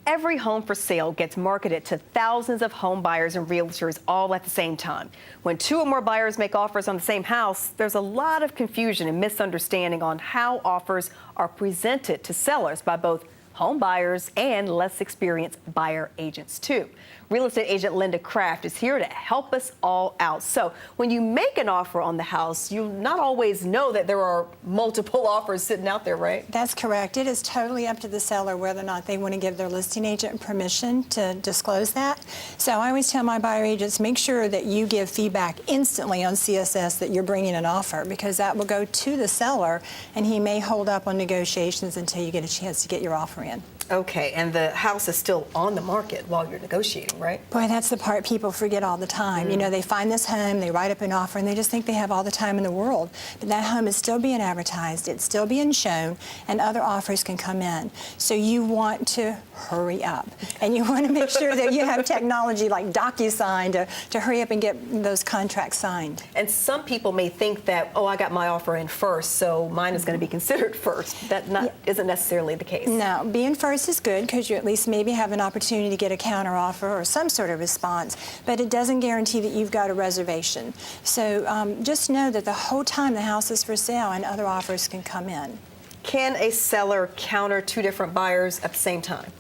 Every home for sale gets marketed to thousands of home buyers and realtors all at the same time. When two or more buyers make offers on the same house, there's a lot of confusion and misunderstanding on how offers are presented to sellers by both home buyers and less experienced buyer agents too. Real estate agent Linda Kraft is here to help us all out. So when you make an offer on the house, you not always know that there are multiple offers sitting out there, right? That's correct. It is totally up to the seller whether or not they want to give their listing agent permission to disclose that. So I always tell my buyer agents, make sure that you give feedback instantly on CSS that you're bringing an offer, because that will go to the seller and he may hold up on negotiations until you get a chance to get your offer in. Okay, and the house is still on the market while you're negotiating, right? Boy, that's the part people forget all the time. You know, they find this home, they write up an offer, and they just think they have all the time in the world. But that home is still being advertised, it's still being shown, and other offers can come in. So you want to hurry up. And you want to make sure that you have technology like DocuSign to hurry up and get those contracts signed. And some people may think that, oh, I got my offer in first, so mine is going to be considered first. That isn't necessarily the case. No, being first is good because you at least maybe have an opportunity to get a counteroffer or some sort of response, but it doesn't guarantee that you've got a reservation. So just know that the whole time the house is for sale and other offers can come in. Can a seller counter two different buyers at the same time?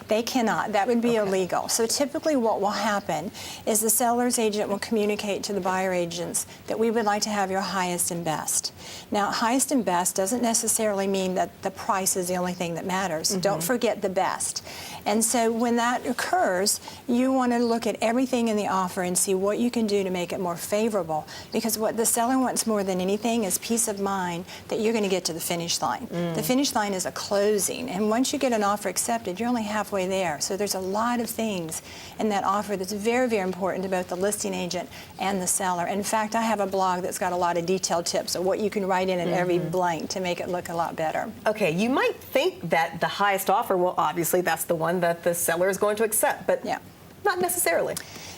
They cannot. That would be illegal. So typically what will happen is the seller's agent will communicate to the buyer agents that we would like to have your highest and best. Now, highest and best doesn't necessarily mean that the price is the only thing that matters. Don't forget the best. And so when that occurs, you want to look at everything in the offer and see what you can do to make it more favorable, because what the seller wants more than anything is peace of mind that you're going to get to the finish line. The finish line is a closing, and once you get an offer accepted, you're only halfway there. So there's a lot of things in that offer that's very, very important to both the listing agent and the seller. In fact, I have a blog that's got a lot of detailed tips of what you can write in every blank to make it look a lot better. Okay, you might think that the highest offer, well, obviously that's the one that the seller is going to accept, but not necessarily.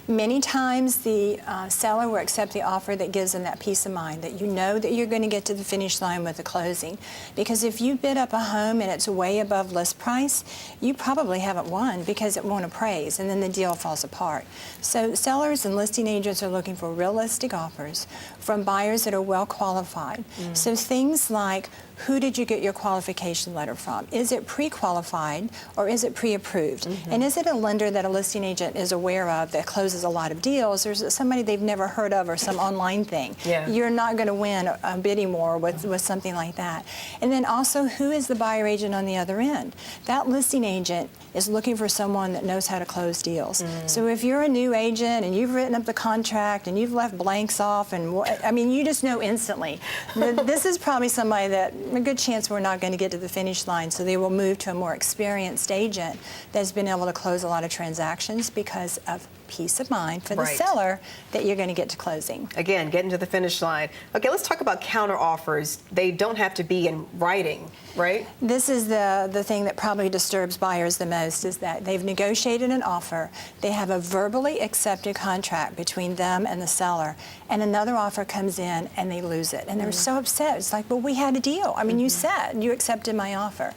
Many times the seller will accept the offer that gives them that peace of mind, that you know that you're going to get to the finish line with the closing. Because if you bid up a home and it's way above list price, you probably haven't won because it won't appraise, and then the deal falls apart. So sellers and listing agents are looking for realistic offers from buyers that are well qualified. So things like, who did you get your qualification letter from? Is it pre-qualified or is it pre-approved? And is it a lender that a listing agent is aware of that closes a lot of deals, or is it somebody they've never heard of or some online thing? You're not going to win a bidding war with something like that. And then also, who is the buyer agent on the other end? That listing agent is looking for someone that knows how to close deals. So if you're a new agent and you've written up the contract and you've left blanks off, and I mean, you just know instantly, this is probably somebody that a good chance we're not going to get to the finish line, so they will move to a more experienced agent that's been able to close a lot of transactions because of peace of mind for the seller that you're going to get to closing. Again, getting to the finish line. Okay, let's talk about counter offers. They don't have to be in writing, right? This is the thing that probably disturbs buyers the most, is that they've negotiated an offer, they have a verbally accepted contract between them and the seller, and another offer comes in and they lose it. And they're so upset. It's like, well, we had a deal. I mean, you said you accepted my offer.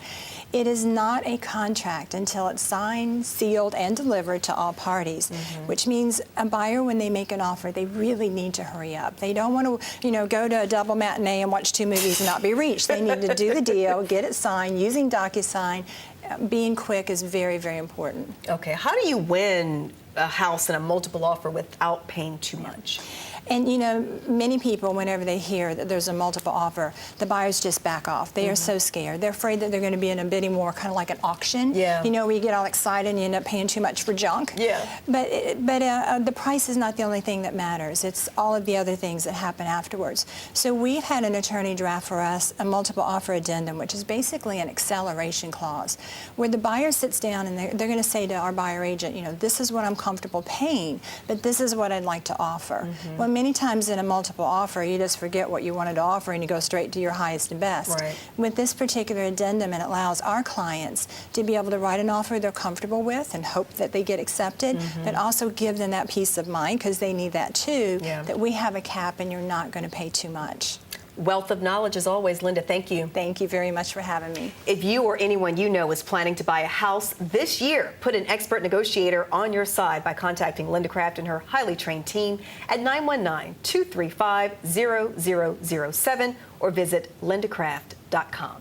It is not a contract until it's signed, sealed, and delivered to all parties, which means a buyer, when they make an offer, they really need to hurry up. They don't want to, go to a double matinee and watch 2 movies and not be reached. They need to do the deal, get it signed, using DocuSign. Being quick is very, very important. Okay, how do you win a house in a multiple offer without paying too much? And many people, whenever they hear that there's a multiple offer, the buyers just back off. They are so scared. They're afraid that they're going to be in a bidding war, kind of like an auction. Where you get all excited and you end up paying too much for junk. But the price is not the only thing that matters. It's all of the other things that happen afterwards. So we've had an attorney draft for us a multiple offer addendum, which is basically an acceleration clause, where the buyer sits down and they're going to say to our buyer agent, this is what I'm comfortable paying, but this is what I'd like to offer. Well, many times in a multiple offer, you just forget what you wanted to offer and you go straight to your highest and best. With this particular addendum, it allows our clients to be able to write an offer they're comfortable with and hope that they get accepted, but also give them that peace of mind, because they need that too, that we have a cap and you're not going to pay too much. Wealth of knowledge as always. Linda, thank you. Thank you very much for having me. If you or anyone you know is planning to buy a house this year, put an expert negotiator on your side by contacting Linda Craft and her highly trained team at 919-235-0007 or visit lindacraft.com.